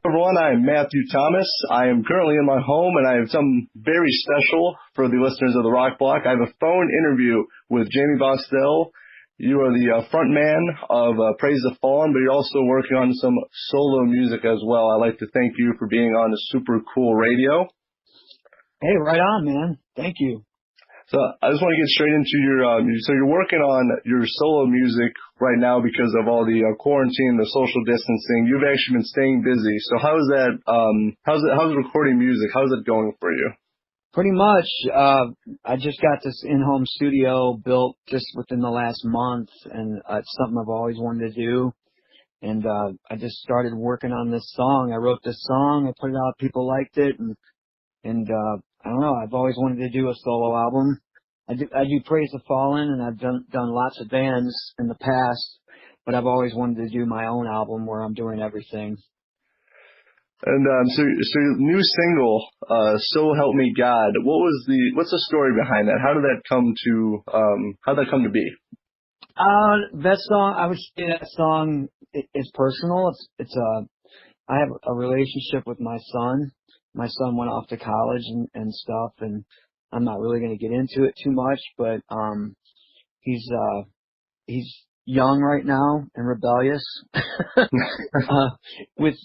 Everyone, I am Matthew Thomas. I am currently in my home and I have something very special for the listeners of the Rock Block. I have a phone interview with Jammie Bosstel. You are the front man of Praise the Fallen, but you're also working on some solo music as well. I'd like to thank you for being on the Super Cool Radio. Hey, right on, man. Thank you. So I just want to get straight into so you're working on your solo music right now because of all the quarantine, the social distancing. You've actually been staying busy. So how's recording music? How's it going for you? Pretty much. I just got this in-home studio built just within the last month, and it's something I've always wanted to do. And I just started working on this song. I wrote this song. I put it out. People liked it, and I don't know. I've always wanted to do a solo album. I do Praise the Fallen, and I've done lots of bands in the past, but I've always wanted to do my own album where I'm doing everything. And so your new single, "So Help Me God." What's the story behind that? How did that come to be? That song, I would say that song is personal. I have a relationship with my son. My son went off to college and stuff, and I'm not really going to get into it too much, but he's young right now and rebellious with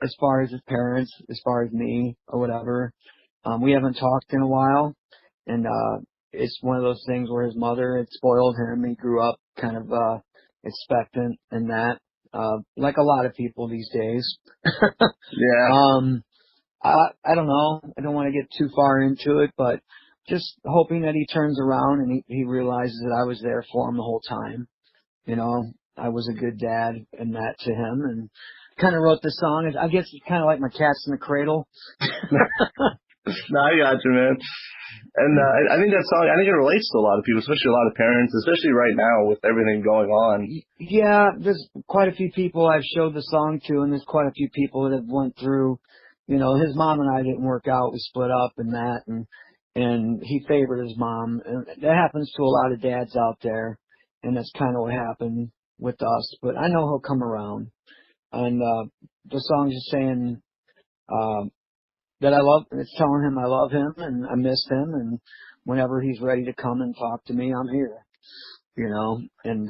as far as his parents, as far as me or whatever. We haven't talked in a while, and it's one of those things where his mother had spoiled him. He grew up kind of expectant and that, like a lot of people these days. Yeah. I don't know. I don't want to get too far into it, but just hoping that he turns around and he realizes that I was there for him the whole time. You know, I was a good dad and that to him, and kind of wrote the song. I guess it's kind of like my cat's in the cradle. No, I got you, man. And I think that song, I think it relates to a lot of people, especially a lot of parents, especially right now with everything going on. Yeah, there's quite a few people I've showed the song to, and there's quite a few people that have went through. You know, his mom and I didn't work out. We split up and that, and he favored his mom. And that happens to a lot of dads out there, and that's kind of what happened with us. But I know he'll come around. And the song's just saying that it's telling him I love him and I miss him, and whenever he's ready to come and talk to me, I'm here. You know, and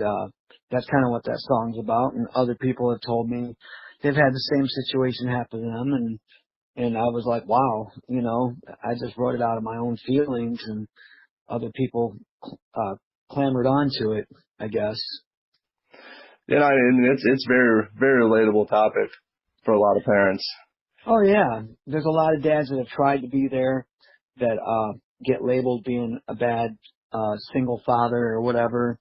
that's kind of what that song's about. And other people have told me they've had the same situation happen to them, and I was like, wow, you know, I just wrote it out of my own feelings, and other people clamored onto it, I guess. Yeah, and it's very, very relatable topic for a lot of parents. Oh yeah, there's a lot of dads that have tried to be there that get labeled being a bad single father or whatever,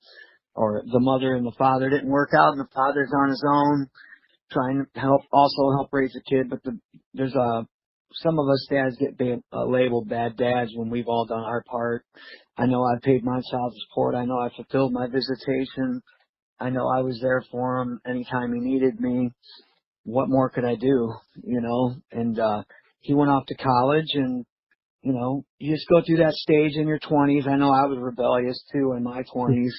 or the mother and the father didn't work out and the father's on his own, trying to help raise a kid. But there's some of us dads get labeled bad dads when we've all done our part. I know I paid my child support. I know I fulfilled my visitation. I know I was there for him anytime he needed me. What more could I do, you know? And he went off to college, and, you know, you just go through that stage in your 20s. I know I was rebellious, too, in my 20s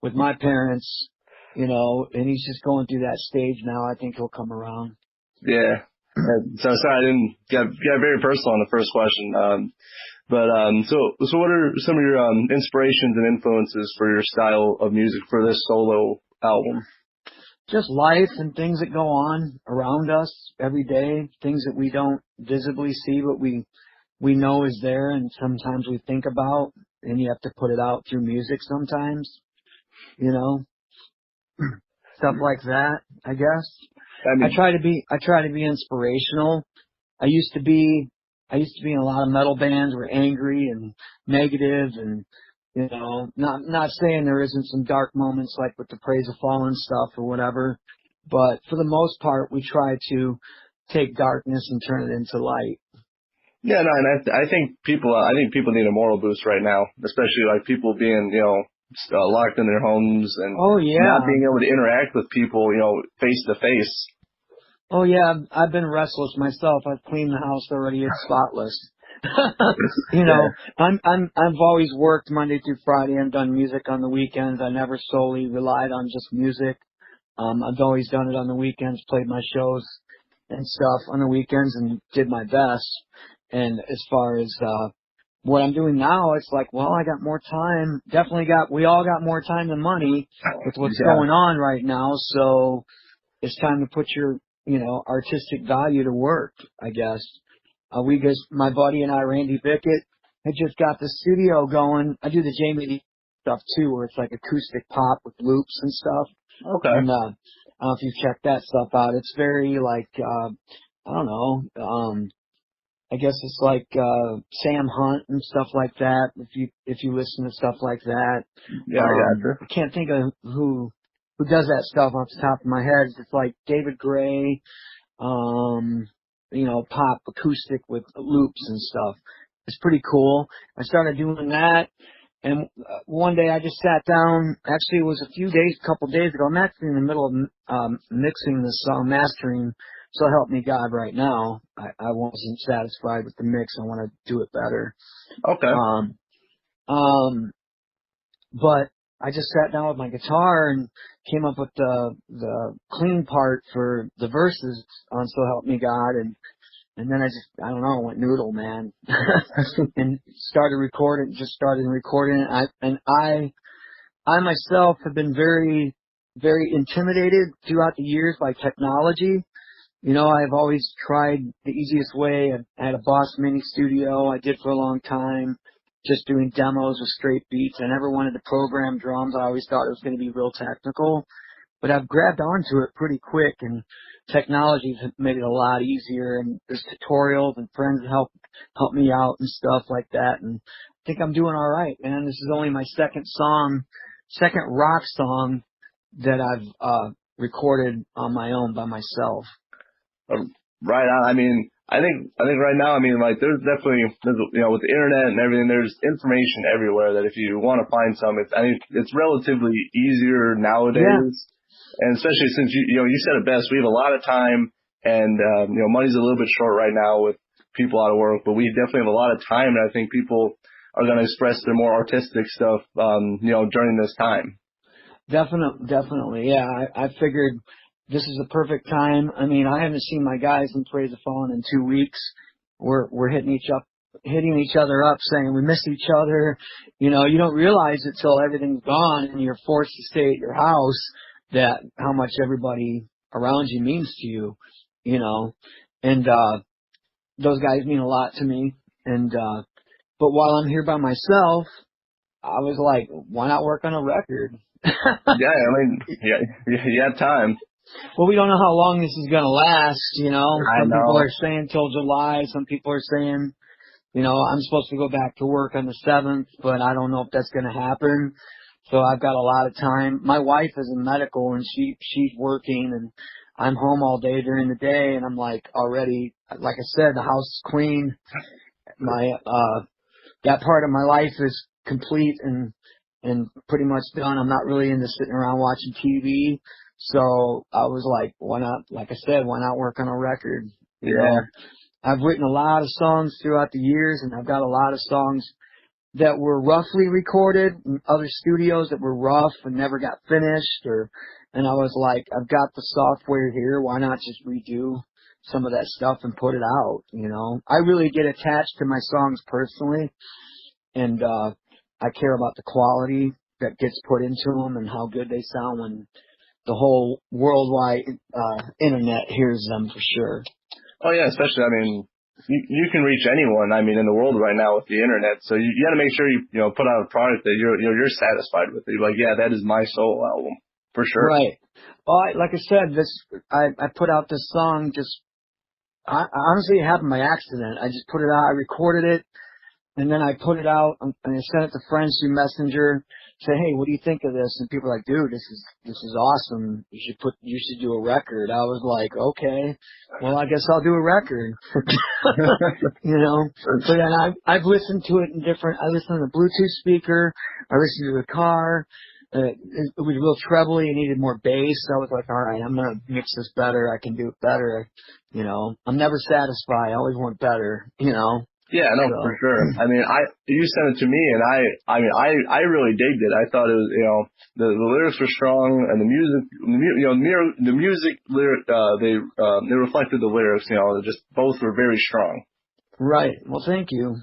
with my parents, you know, and he's just going through that stage now. I think he'll come around. Yeah. So sorry, I didn't get very personal on the first question. So what are some of your inspirations and influences for your style of music for this solo album? Just life and things that go on around us every day, things that we don't visibly see, but we know is there, and sometimes we think about, and you have to put it out through music sometimes, you know, stuff like that, I guess. I try to be inspirational. I used to be in a lot of metal bands were angry and negative, and you know, not saying there isn't some dark moments like with the Praise the Fallen stuff or whatever, but for the most part, we try to take darkness and turn it into light. Yeah, no, and I think people need a moral boost right now, especially like people being, you know, locked in their homes and not being able to interact with people, you know, face to face. Oh yeah, I've been restless myself. I've cleaned the house already; it's spotless. You know, I've always worked Monday through Friday and done music on the weekends. I never solely relied on just music. I've always done it on the weekends, played my shows and stuff on the weekends and did my best. And as far as what I'm doing now, it's like, well, I got more time. We all got more time than money with what's going on right now. So it's time to put your, artistic value to work, I guess. My buddy and I, Randy Bickett, had just got the studio going. I do the Jammie stuff too, where it's like acoustic pop with loops and stuff. Okay. And, I don't know if you've checked that stuff out. It's very like, I don't know, I guess it's like Sam Hunt and stuff like that. If you listen to stuff like that, I can't think of who does that stuff off the top of my head. It's like David Gray, pop acoustic with loops and stuff. It's pretty cool. I started doing that, and one day I just sat down. Actually, it was a couple days ago. I'm actually in the middle of mixing this song, mastering. So help me God right now. I wasn't satisfied with the mix. I want to do it better. Okay. But I just sat down with my guitar and came up with the clean part for the verses on So Help Me God, and then I don't know, went noodle, man. And started recording it. I myself have been very, very intimidated throughout the years by technology. I've always tried the easiest way. I had a Boss Mini studio I did for a long time, just doing demos with straight beats. I never wanted to program drums. I always thought it was going to be real technical. But I've grabbed onto it pretty quick, and technology has made it a lot easier. And there's tutorials and friends help me out and stuff like that. And I think I'm doing all right, man. This is only my second rock song that I've recorded on my own by myself. Right on. I mean, I think right now, like there's with the internet and everything, there's information everywhere that if you want to find some, it's relatively easier nowadays. Yeah. And especially since you said it best, we have a lot of time, and money's a little bit short right now with people out of work, but we definitely have a lot of time, and I think people are going to express their more artistic stuff, during this time. Definitely. Yeah. I figured this is the perfect time. I haven't seen my guys in Praise the Fallen in 2 weeks. We're hitting each other up, saying we miss each other. You don't realize it till everything's gone and you're forced to stay at your house that how much everybody around you means to you. And those guys mean a lot to me. And but while I'm here by myself, I was like, why not work on a record? You have time. Well, we don't know how long this is going to last, Some people are saying till July. Some people are saying, I'm supposed to go back to work on the 7th, but I don't know if that's going to happen. So I've got a lot of time. My wife is in medical, and she's working, and I'm home all day during the day, and I'm like already, like I said, the house is clean. That part of my life is complete and pretty much done. I'm not really into sitting around watching TV. So I was like, why not, like I said, why not work on a record? You know? I've written a lot of songs throughout the years, and I've got a lot of songs that were roughly recorded in other studios that were rough and never got finished, and I was like, I've got the software here, why not just redo some of that stuff and put it out, I really get attached to my songs personally, and I care about the quality that gets put into them and how good they sound when the whole worldwide internet hears them, for sure. Oh yeah, especially you can reach anyone in the world right now with the internet. So you got to make sure you put out a product that you're satisfied with. You're like, yeah, that is my solo album for sure. Right. Well, like I said, I put out this song honestly it happened by accident. I just put it out. I recorded it. And then I put it out and I sent it to friends through Messenger. Say, hey, what do you think of this? And people are like, dude, this is awesome. You should do a record. I was like, okay, well, I guess I'll do a record. But then I've listened to it I listened to the Bluetooth speaker. I listened to the car. It was real trebly. It needed more bass. So I was like, all right, I'm going to mix this better. I can do it better. I'm never satisfied. I always want better, Yeah, no, for So, sure. I mean, you sent it to me, and I really digged it. I thought it was, the lyrics were strong, and the music, the music lyric, they reflected the lyrics. Just both were very strong. right. Well, thank you.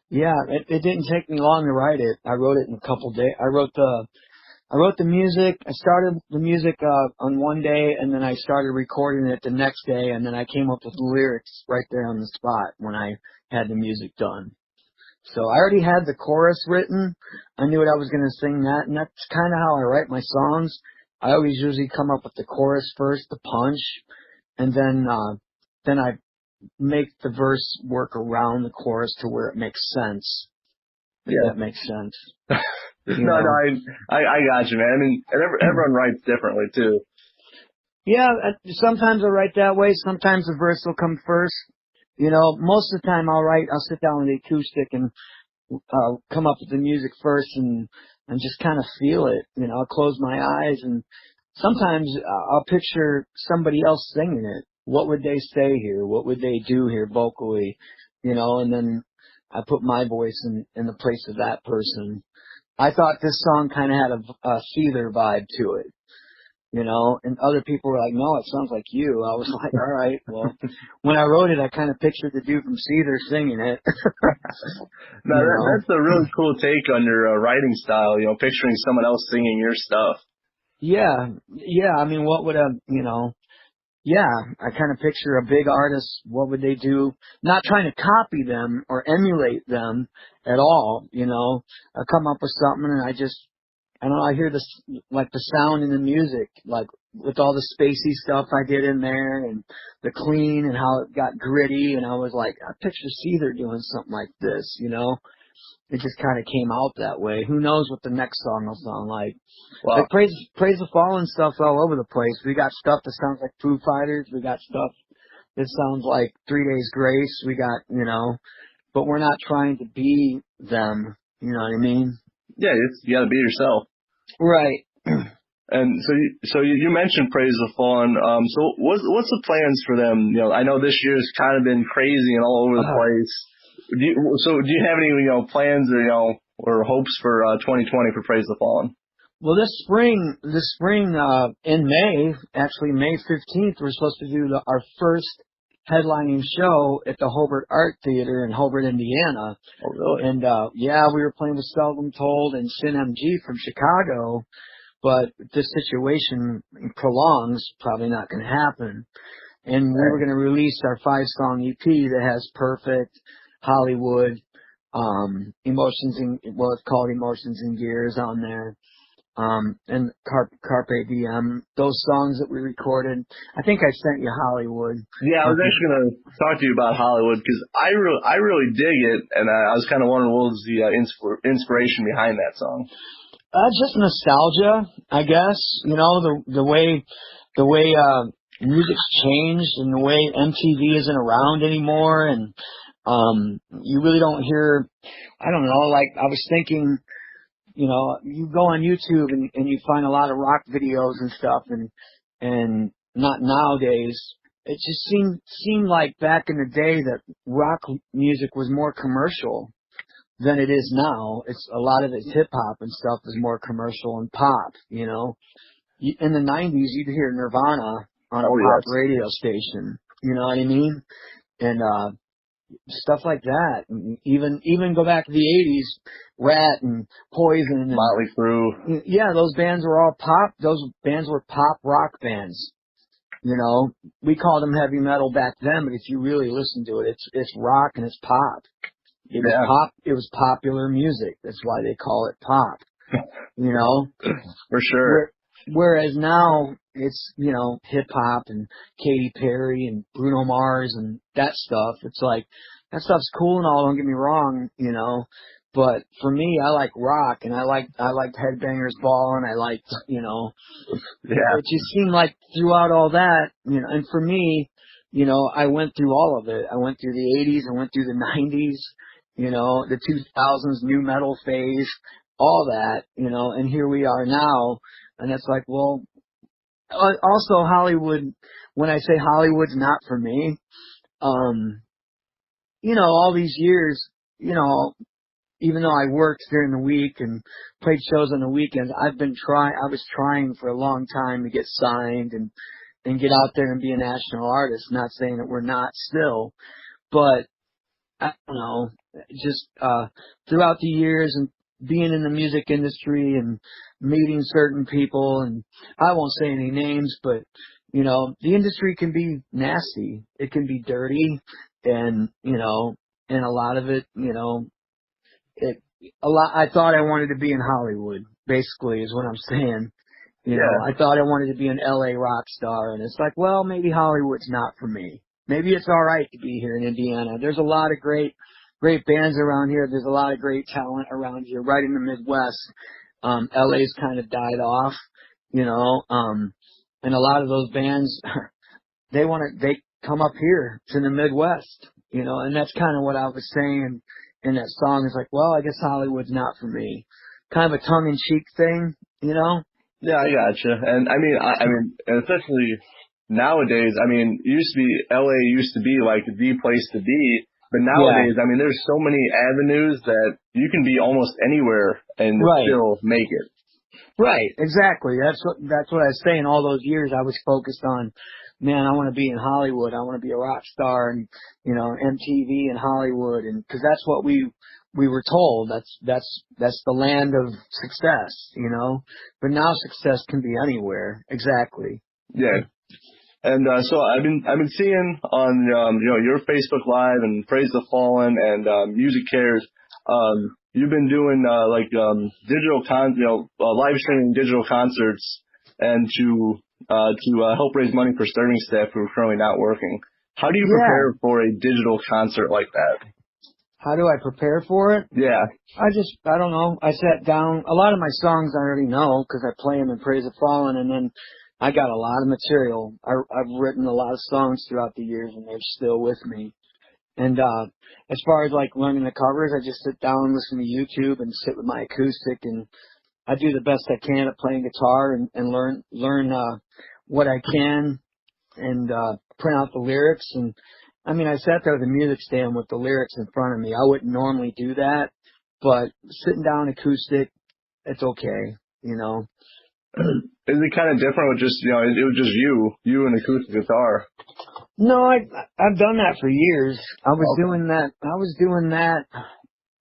Yeah, it didn't take me long to write it. I wrote it in a couple days. I wrote the music. I started the music on one day, and then I started recording it the next day, and then I came up with the lyrics right there on the spot when I had the music done. So I already had the chorus written. I knew what I was going to sing that, and that's kind of how I write my songs. I always usually come up with the chorus first, the punch, and then I make the verse work around the chorus to where it makes sense. If Yeah. that makes sense. No, I got you, man. I mean, and everyone writes differently too. Yeah, sometimes I write that way. Sometimes the verse will come first. Most of the time I'll sit down with the acoustic and come up with the music first and just kind of feel it. I'll close my eyes and sometimes I'll picture somebody else singing it. What would they say here? What would they do here vocally? And then I put my voice in the place of that person. I thought this song kind of had a Seether vibe to it. And other people were like, no, it sounds like you. I was like, all right, well, when I wrote it, I kind of pictured the dude from Seether singing it. No, that's a really cool take on your writing style, picturing someone else singing your stuff. Yeah. I mean, what would yeah, I kind of picture a big artist. What would they do? Not trying to copy them or emulate them at all. I come up with something and I don't know, I hear this, like the sound in the music, like with all the spacey stuff I did in there and the clean and how it got gritty. And I was like, I picture Seether doing something like this, It just kind of came out that way. Who knows what the next song will sound like. Wow. Like Praise the Fallen stuff's all over the place. We got stuff that sounds like Foo Fighters. We got stuff that sounds like 3 Days Grace. We got, but we're not trying to be them. You know what I mean? Yeah, you got to be yourself. Right. And so you mentioned Praise the Fallen. So what's the plans for them? I know this year's kind of been crazy and all over the place. Do you have any plans or hopes for 2020 for Praise the Fallen? Well, this spring, in May, actually May 15th, we're supposed to do our first headlining show at the Hobart Art Theater in Hobart, Indiana. Oh, really? And we were playing with Seldom Told and Sin MG from Chicago. But if this situation prolongs, probably not going to happen. And we were going to release our 5-song EP that has Perfect, Hollywood, it's called Emotions in Gears on there, and Carpe Diem, those songs that we recorded. I think I sent you Hollywood. Yeah, I was actually going to talk to you about Hollywood because I really dig it, and I was kind of wondering what was the inspiration behind that song. Just nostalgia, I guess. The way music's changed and the way MTV isn't around anymore, and you really don't hear. I don't know. Like I was thinking, you go on YouTube and you find a lot of rock videos and stuff, and not nowadays. It just seemed like back in the day that rock music was more commercial than it is now. It's a lot of it's hip hop and stuff is more commercial and pop. In the 90s, you'd hear Nirvana on a pop radio station. You know what I mean? And stuff like that. And even go back to the 80s, Rat and Poison and Motley Crue. Yeah, those bands were all pop. Those bands were pop rock bands. We called them heavy metal back then, but if you really listen to it, it's rock and it's pop. It was pop. It was popular music. That's why they call it pop. For sure. Whereas now it's hip hop and Katy Perry and Bruno Mars and that stuff. It's like that stuff's cool and all. Don't get me wrong, But for me, I like rock and I liked Headbangers Ball and I liked It just seemed like throughout all that, and for me, I went through all of it. I went through the 80s. I went through the 90s. The 2000s new metal phase, all that, and here we are now. And it's like, well, also Hollywood, when I say Hollywood's not for me, all these years, even though I worked during the week and played shows on the weekends, I was trying for a long time to get signed and get out there and be a national artist. Not saying that we're not still, but I don't know, just, throughout the years and being in the music industry and meeting certain people, and I won't say any names, but, the industry can be nasty. It can be dirty, and, and a lot of it, I thought I wanted to be in Hollywood, basically, is what I'm saying. I thought I wanted to be an LA rock star, and it's like, well, maybe Hollywood's not for me. Maybe it's all right to be here in Indiana. There's a lot of great bands around here. There's a lot of great talent around here, right in the Midwest. LA's kind of died off, and a lot of those bands, they come up here to the Midwest, and that's kind of what I was saying in that song. Is like, well, I guess Hollywood's not for me. Kind of a tongue-in-cheek thing, Yeah, I gotcha. And I mean, and especially nowadays, LA used to be like the place to be, but nowadays, Yeah. there's so many avenues that you can be almost anywhere and Right. still make it. Right, exactly. That's what I was saying. All those years I was focused on, man, I want to be in Hollywood. I want to be a rock star, and MTV and Hollywood, and because that's what we were told. That's the land of success, But now success can be anywhere. Exactly. Yeah. And so I've been seeing on your Facebook Live and Praise the Fallen and Music Cares, you've been doing digital live streaming digital concerts and to help raise money for serving staff who are currently not working. How do you prepare for a digital concert like that? How do I prepare for it? Yeah. I don't know. I sat down. A lot of my songs I already know because I play them in Praise the Fallen, and then I got a lot of material. I've written a lot of songs throughout the years, and they're still with me. And as far as like learning the covers, I just sit down and listen to YouTube and sit with my acoustic, and I do the best I can at playing guitar and learn what I can and print out the lyrics. And I sat there at the music stand with the lyrics in front of me. I wouldn't normally do that, but sitting down acoustic, it's okay, Is it kind of different with just, it was just you and acoustic guitar? No, I've done that for years. I was doing that.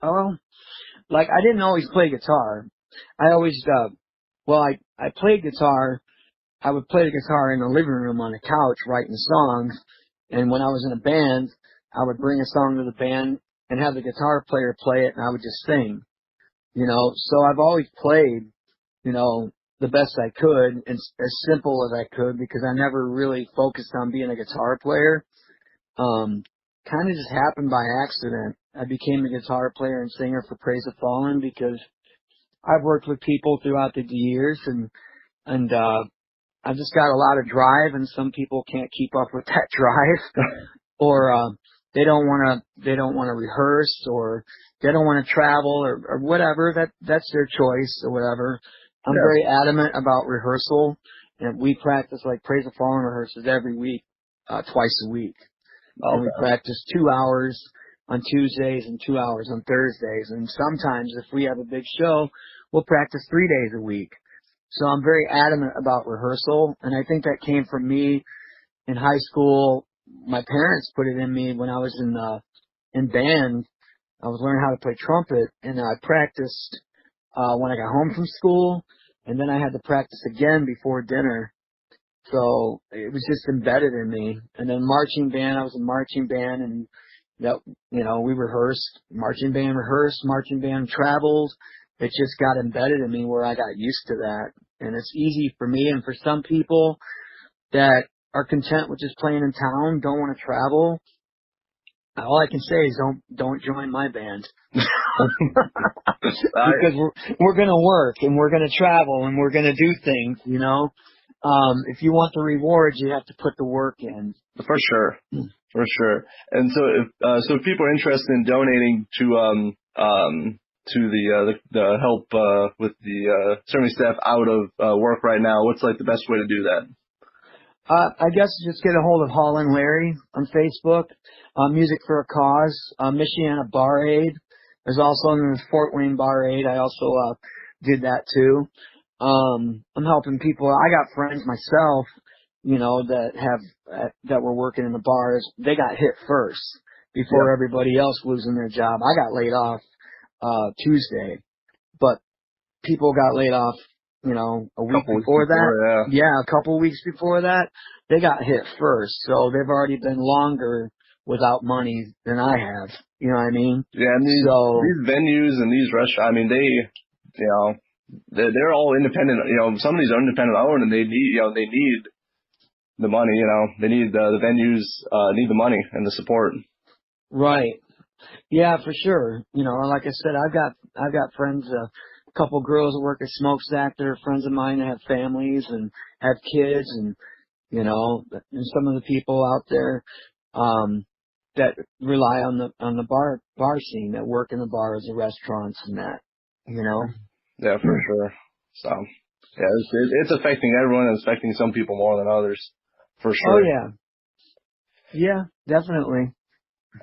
Oh, like I didn't always play guitar. I always, I played guitar. I would play the guitar in the living room on the couch writing songs. And when I was in a band, I would bring a song to the band and have the guitar player play it, and I would just sing, So I've always played, the best I could and as simple as I could because I never really focused on being a guitar player. Kind of just happened by accident. I became a guitar player and singer for Praise the Fallen because I've worked with people throughout the years and I've just got a lot of drive, and some people can't keep up with that drive or they don't want to rehearse, or they don't want to travel or whatever. That's their choice or whatever. I'm very adamant about rehearsal, and we practice like Praise the Fallen rehearses every week, twice a week. Okay. And we practice 2 hours on Tuesdays and 2 hours on Thursdays. And sometimes if we have a big show, we'll practice 3 days a week. So I'm very adamant about rehearsal, and I think that came from me in high school. My parents put it in me when I was in band. I was learning how to play trumpet, and I practiced when I got home from school, and then I had to practice again before dinner. So it was just embedded in me. And then marching band, I was in marching band, and that, we rehearsed, marching band traveled. It just got embedded in me where I got used to that. And it's easy for me, and for some people that are content with just playing in town, don't want to travel, all I can say is don't join my band. Because we're going to work, and we're going to travel, and we're going to do things, If you want the rewards, you have to put the work in. For sure. And so if people are interested in donating to the help with the serving staff out of work right now, what's like the best way to do that? I guess just get a hold of Holland Larry on Facebook. Music for a Cause. Michiana Bar Aid. There's also the Fort Wayne Bar Aid. I also did that too. I'm helping people. I got friends myself, that were working in the bars. They got hit first before everybody else losing their job. I got laid off Tuesday, but people got laid off, a week before that. Yeah, a couple weeks before that, they got hit first. So they've already been longer without money than I have. You know what I mean? Yeah, and these venues and these restaurants, I mean, they're all independent. Some of these are independent owned, and they need the money. They need the venues need the money and the support. Right. Yeah, for sure. Like I said, I've got friends, a couple girls that work at Smokestack that are friends of mine that have families and have kids, and and some of the people out there that rely on the bar scene, that work in the bars, the restaurants, and that. Yeah, for sure. So yeah, it's affecting everyone. It's affecting some people more than others, for sure. Oh yeah, definitely.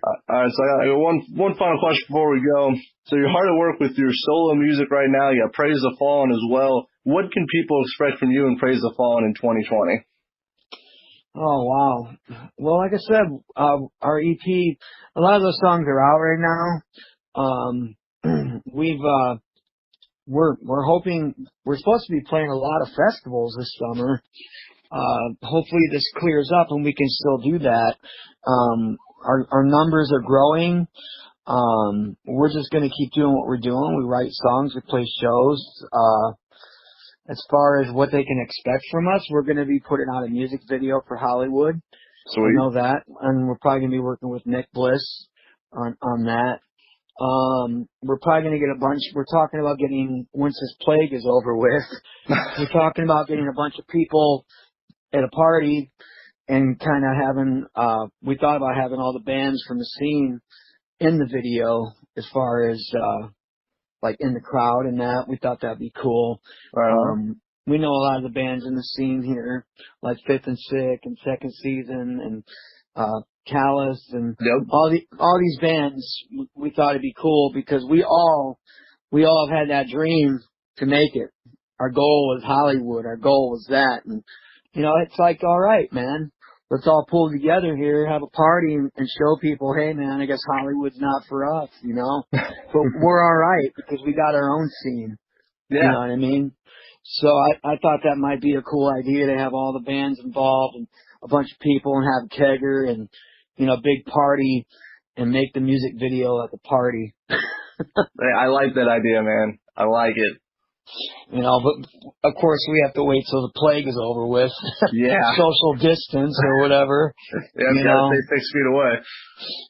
All right, so I got one final question before we go. So you're hard at work with your solo music right now. You got Praise the Fallen as well. What can people expect from you in Praise the Fallen in 2020? Oh wow. Well, like I said, our EP, a lot of those songs are out right now. We're hoping, we're supposed to be playing a lot of festivals this summer. Hopefully this clears up and we can still do that. Our numbers are growing. We're just going to keep doing what we're doing. We write songs, we play shows. As far as what they can expect from us, we're going to be putting out a music video for Hollywood. Sweet. I know that. And we're probably going to be working with Nick Bliss on that. We're probably going to get we're talking about getting, once this plague is over with, we're talking about getting a bunch of people at a party and kind of having, we thought about having all the bands from the scene in the video as far as, like in the crowd and that. We thought that'd be cool. We know a lot of the bands in the scene here, like Fifth and Sick and Second Season and, Callous and all these bands. We thought it'd be cool because we all have had that dream to make it. Our goal was Hollywood. Our goal was that. And, it's like, all right, man, let's all pull together here, have a party and show people, hey man, I guess Hollywood's not for us, but we're all right because we got our own scene. Yeah. You know what I mean? So I thought that might be a cool idea to have all the bands involved and a bunch of people and have a kegger and, big party and make the music video at the party. I like that idea, man. I like it. But of course we have to wait till the plague is over with. Yeah. Social distance or whatever. Yeah, gotta stay 6 feet away.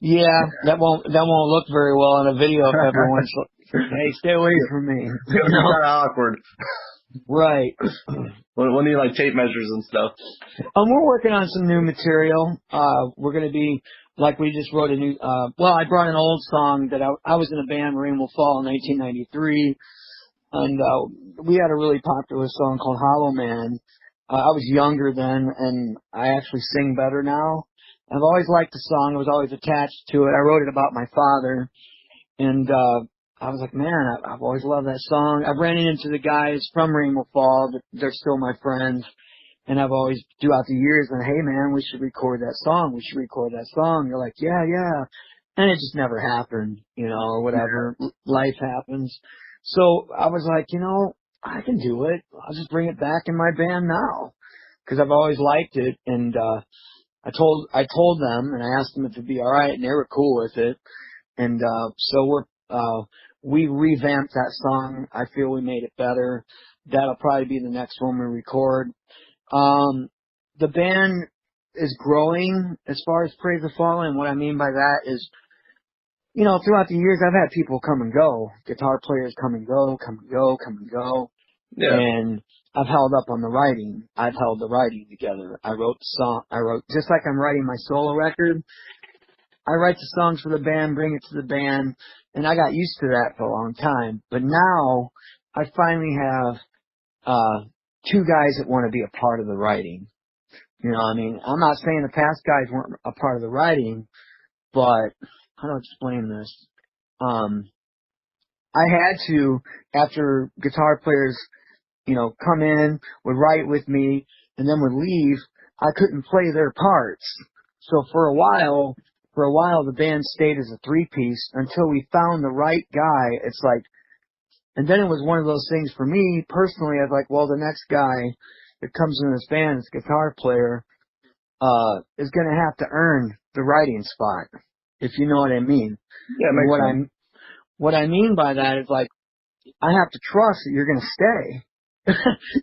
Yeah, that won't look very well in a video if everyone's hey, stay away from me. It's kind of awkward. Right. When do you like tape measures and stuff? We're working on some new material. We're going to be, like we just wrote a new, I brought an old song that I was in a band, Rain Will Fall, in 1993. And, we had a really popular song called Hollow Man. I was younger then and I actually sing better now. I've always liked the song. I was always attached to it. I wrote it about my father. And, I was like, man, I've always loved that song. I've ran into the guys from Rain Will Fall. They're still my friends. And I've always, throughout the years, been, hey man, we should record that song. We should record that song. They're like, yeah. And it just never happened, or whatever. Yeah. Life happens. So I was like, I can do it. I'll just bring it back in my band now. Cause I've always liked it. And, I told them and I asked them if it'd be all right and they were cool with it. And, so we revamped that song. I feel we made it better. That'll probably be the next one we record. The band is growing as far as Praise the Fallen. And what I mean by that is, throughout the years, I've had people come and go. Guitar players come and go. Yeah. And I've held up on the writing. I've held the writing together. I wrote the song. Just like I'm writing my solo record. I write the songs for the band, bring it to the band, and I got used to that for a long time. But now I finally have two guys that want to be a part of the writing. You know, I mean, I'm not saying the past guys weren't a part of the writing, but how to explain this? I had to, after guitar players, you know, come in, would write with me, and then would leave, I couldn't play their parts. So for a while, the band stayed as a three-piece until we found the right guy. It's like, and then it was one of those things for me, personally, I was like, well, the next guy that comes in this band, this guitar player, is gonna have to earn the writing spot, if you know what I mean. Yeah, it And makes sense. what I mean by that is like, I have to trust that you're gonna stay.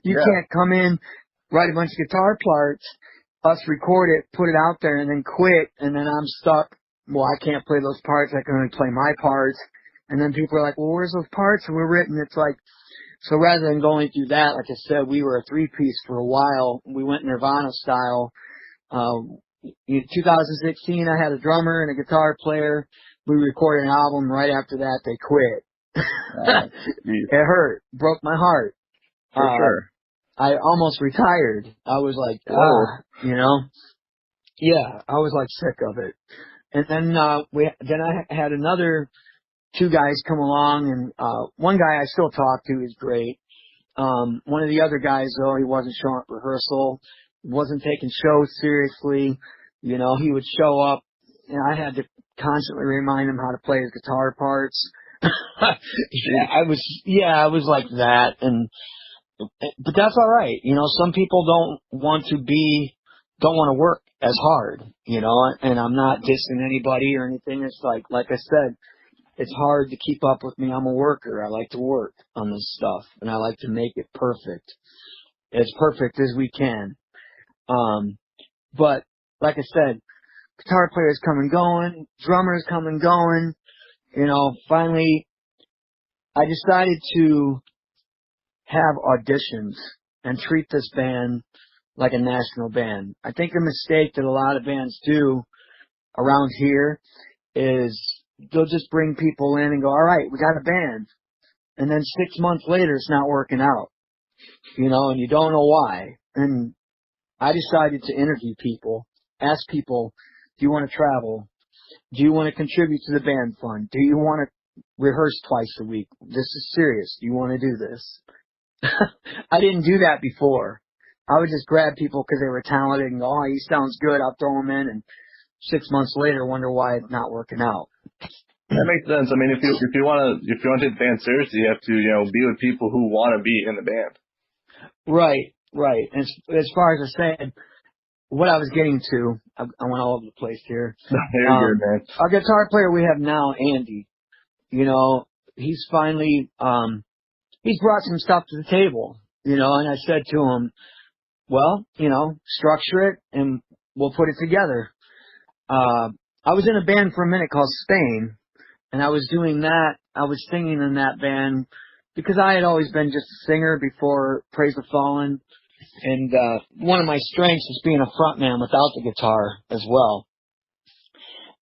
You Yeah. can't come in, write a bunch of guitar parts, us record it, put it out there, and then quit, and then I'm stuck. Well, I can't play those parts. I can only play my parts. And then people are like, well, where's those parts that were written? It's like, so rather than going through that, like I said, we were a three-piece for a while. We went Nirvana style. In 2016, I had a drummer and a guitar player. We recorded an album. Right after that, they quit. Geez, It hurt. Broke my heart. for sure. I almost retired. I was like, Whoa. you know? Yeah, I was like sick of it. And then, then I had another two guys come along, and, one guy I still talk to is great. One of the other guys, though, he wasn't showing up rehearsal, wasn't taking shows seriously. You know, he would show up, and I had to constantly remind him how to play his guitar parts. I was like that, but that's all right. You know, some people don't want to work as hard, you know, and I'm not dissing anybody or anything. It's like I said, it's hard to keep up with me. I'm a worker. I like to work on this stuff, and I like to make it perfect, as perfect as we can. But like I said, guitar players come and going, drummers come and going. You know, finally, I decided to have auditions and treat this band like a national band. I think the mistake that a lot of bands do around here is they'll just bring people in and go, all right, we got a band. And then 6 months later, it's not working out, you know, and you don't know why. And I decided to interview people, ask people, do you want to travel? Do you want to contribute to the band fund? Do you want to rehearse twice a week? This is serious. Do you want to do this? I didn't do that before. I would just grab people because they were talented and go, oh, he sounds good. I'll throw him in. And 6 months later, wonder why it's not working out. That makes sense. I mean, if you want to take the band seriously, you have to, you know, be with people who want to be in the band. Right. And as far as I said, what I was getting to, I went all over the place here. You're good, man. Our guitar player we have now, Andy, you know, he's finally, he's brought some stuff to the table, you know, and I said to him, well, you know, structure it and we'll put it together. I was in a band for a minute called Spain, and I was doing that. I was singing in that band because I had always been just a singer before Praise the Fallen. And one of my strengths is being a frontman without the guitar as well.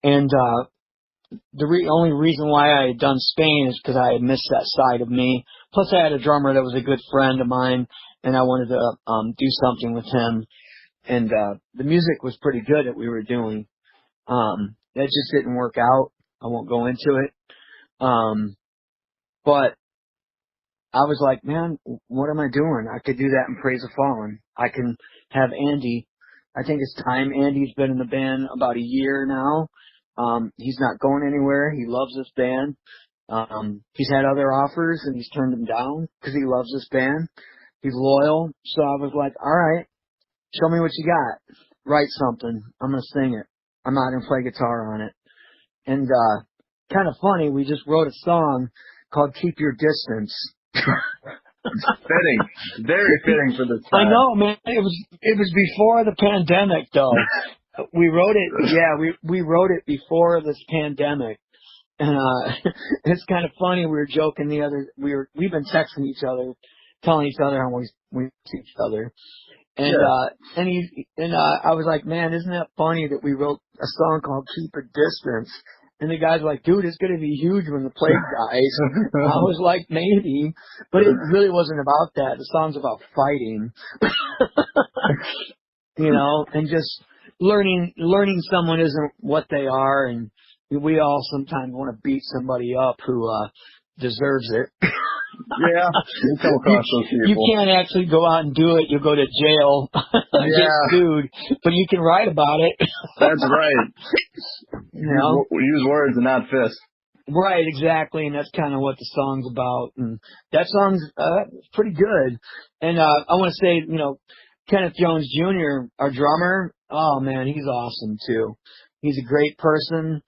And the only reason why I had done Spain is because I had missed that side of me. Plus, I had a drummer that was a good friend of mine, and I wanted to do something with him. And the music was pretty good that we were doing. That just didn't work out. I won't go into it. But I was like, man, what am I doing? I could do that in Praise the Fallen. I can have Andy. I think it's time. Andy's been in the band about a year now. He's not going anywhere. He loves this band. He's had other offers and he's turned them down because he loves this band. He's loyal. So I was like, all right, show me what you got. Write something. I'm going to sing it. I'm not going to play guitar on it. And kind of funny, we just wrote a song called Keep Your Distance. Fitting. Very fitting for this time. I know, man. It was before the pandemic, though. We wrote it, we wrote it before this pandemic. And it's kind of funny, we were joking we've been texting each other, telling each other how we see each other. And I was like, man, isn't that funny that we wrote a song called Keep a Distance? And the guy's like, dude, it's going to be huge when the plague dies. I was like, maybe. But it really wasn't about that. The song's about fighting. and just learning someone isn't what they are, and we all sometimes want to beat somebody up who deserves it. Yeah, you come across those people. You can't actually go out and do it. You'll go to jail, get sued, but you can write about it. That's right. Use words and not fists. Right, exactly, and that's kind of what the song's about. And that song's pretty good. And I want to say, Kenneth Jones Jr., our drummer, oh man, he's awesome too. He's a great person.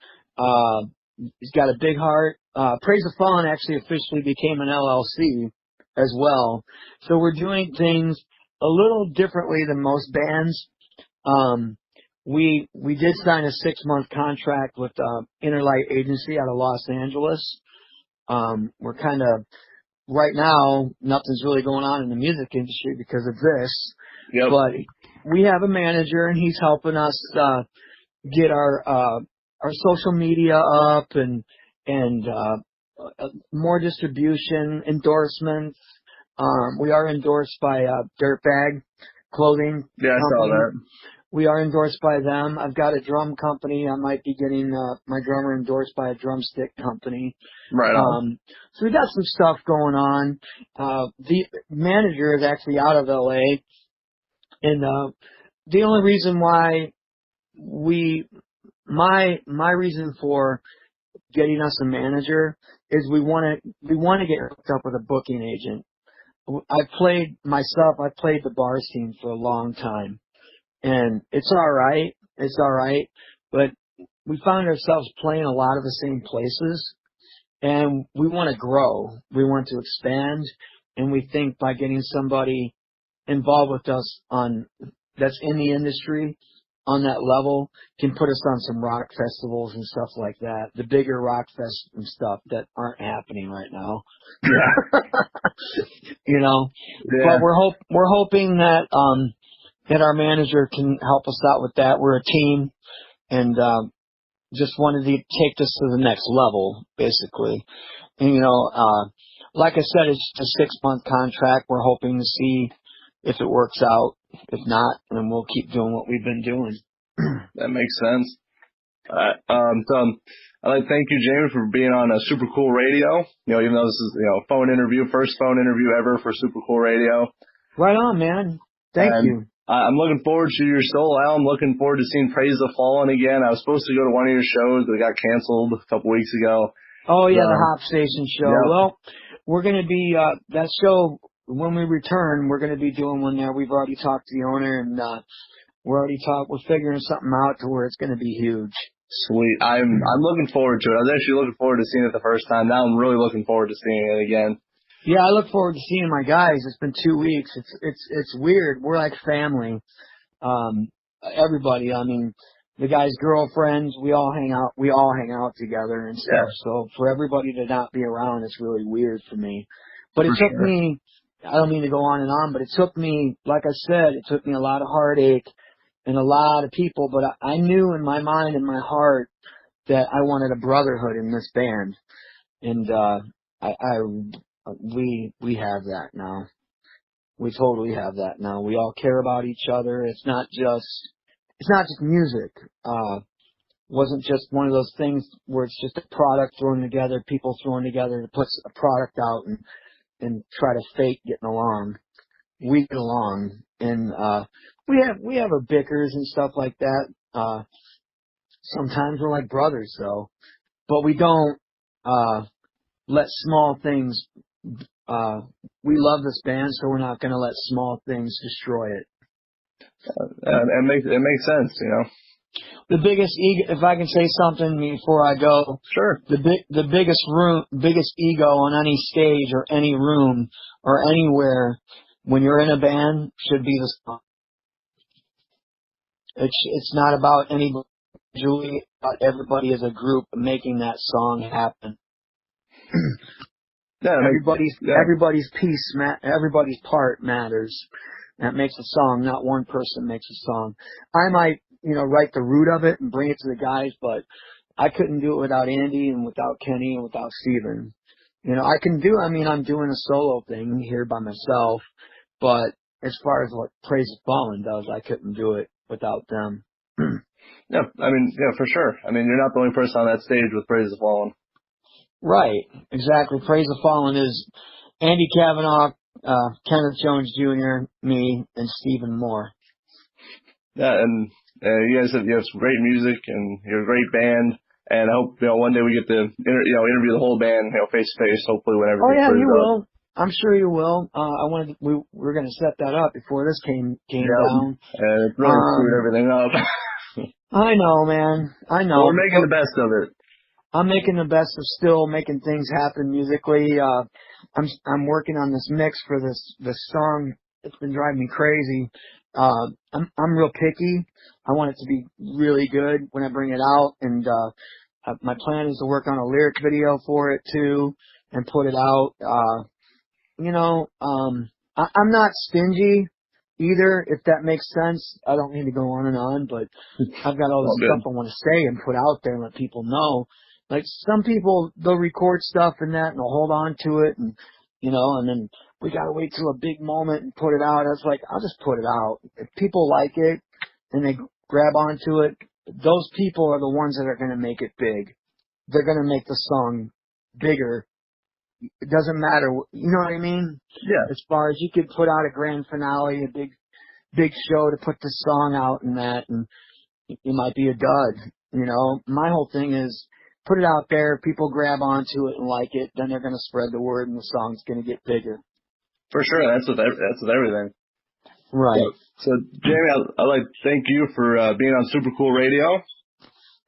He's got a big heart. Praise the Fallen actually officially became an LLC as well. So we're doing things a little differently than most bands. We did sign a 6-month contract with Inner Light Agency out of Los Angeles. We're kind of, right now, nothing's really going on in the music industry because of this. Yep. But we have a manager, and he's helping us get our social media up and more distribution, endorsements. We are endorsed by Dirtbag Clothing Yeah, I saw that. We are endorsed by them. I've got a drum company. I might be getting my drummer endorsed by a drumstick company. Right on. So we got some stuff going on. The manager is actually out of LA, and the only reason why my reason for getting us a manager is we want to get hooked up with a booking agent. I played the bar scene for a long time, and it's all right, but we found ourselves playing a lot of the same places, and we want to grow, we want to expand, and we think by getting somebody involved with us that's in the industry on that level can put us on some rock festivals and stuff like that. The bigger rock fest and stuff that aren't happening right now. Yeah. Yeah. But we're hoping that that our manager can help us out with that. We're a team, and just wanted to take this to the next level, basically. And like I said, it's a 6-month contract. We're hoping to see if it works out. If not, then we'll keep doing what we've been doing. That makes sense. So I'd like to thank you, Jammie, for being on Super Cool Radio. Even though this is first phone interview ever for Super Cool Radio. Right on, man. Thank you. I'm looking forward to your solo album. I'm looking forward to seeing Praise the Fallen again. I was supposed to go to one of your shows, but it got canceled a couple weeks ago. Oh yeah, the Hop Station show. Yep. Well, we're going to be that show. When we return, we're going to be doing one there. We've already talked to the owner, and we're figuring something out to where it's going to be huge. Sweet. I'm looking forward to it. I was actually looking forward to seeing it the first time. Now I'm really looking forward to seeing it again. Yeah, I look forward to seeing my guys. It's been 2 weeks. It's weird. We're like family. Everybody. I mean, the guys' girlfriends. We all hang out. We all hang out together and stuff. Yeah. So for everybody to not be around, it's really weird for me. But it took me. I don't mean to go on and on, but it took me, like I said, it took me a lot of heartache and a lot of people, but I knew in my mind and my heart that I wanted a brotherhood in this band. And, we have that now. We totally have that now. We all care about each other. It's not just music. Wasn't just one of those things where it's just a product thrown together, people thrown together to put a product out and try to fake getting along. We get along, and we have our bickers and stuff like that. Sometimes we're like brothers, though, but we don't let small things. We love this band, so we're not going to let small things destroy it. It makes sense, The biggest ego, if I can say something before I go. Sure. The biggest ego on any stage or any room or anywhere when you're in a band should be the song. It's not about anybody individually, about everybody as a group making that song happen. Yeah, everybody's piece, everybody's part matters. That makes a song. Not one person makes a song. I might, write the root of it and bring it to the guys, but I couldn't do it without Andy and without Kenny and without Steven. I'm doing a solo thing here by myself, but as far as what Praise the Fallen does, I couldn't do it without them. Yeah, I mean, yeah, for sure. I mean, you're not the only person on that stage with Praise the Fallen. Right, exactly. Praise the Fallen is Andy Kavanaugh, Kenneth Jones Jr., me, and Stephen Moore. Yeah, and you guys have some great music, and you're a great band. And I hope one day we get to interview the whole band face to face. Hopefully, when everything yeah, clears you up. will. I'm sure you will. We were going to set that up before this came down. And it's really screwed everything up. I know, man. I know. But we're making the best of it. I'm making the best of still making things happen musically. I'm working on this mix for this song. It's been driving me crazy. I'm real picky. I want it to be really good when I bring it out, and my plan is to work on a lyric video for it too and put it out. I'm not stingy either, if that makes sense. I don't need to go on and on, but I've got all this stuff I want to say and put out there and let people know. Like some people, they'll record stuff and that and they'll hold on to it and then we gotta wait till a big moment and put it out. I was like, I'll just put it out. If people like it and they grab onto it, those people are the ones that are gonna make it big. They're gonna make the song bigger. It doesn't matter, you know what I mean? Yeah. As far as you could put out a grand finale, a big show to put the song out and that, and it might be a dud. My whole thing is put it out there, people grab onto it and like it, then they're gonna spread the word and the song's gonna get bigger. For sure, that's with everything. Right. So Jammie, I'd like to thank you for being on Super Cool Radio.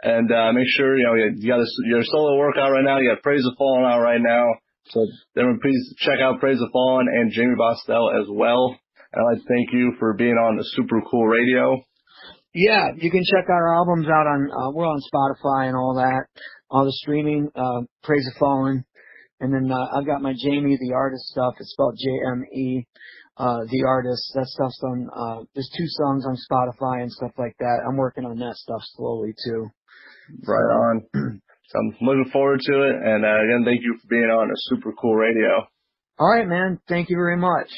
And make sure you got your solo work out right now. You got Praise the Fallen out right now. So everyone, please check out Praise the Fallen and Jammie Bosstel as well. And I'd like to thank you for being on the Super Cool Radio. Yeah, you can check our albums out on we're on Spotify and all that, all the streaming. Praise the Fallen, and then I've got my Jammie the Artist stuff. It's spelled Jme. The Artist. That stuff's on. There's 2 songs on Spotify and stuff like that. I'm working on that stuff slowly too. Right on. So I'm looking forward to it. And again, thank you for being on a Super Cool Radio. All right, man. Thank you very much.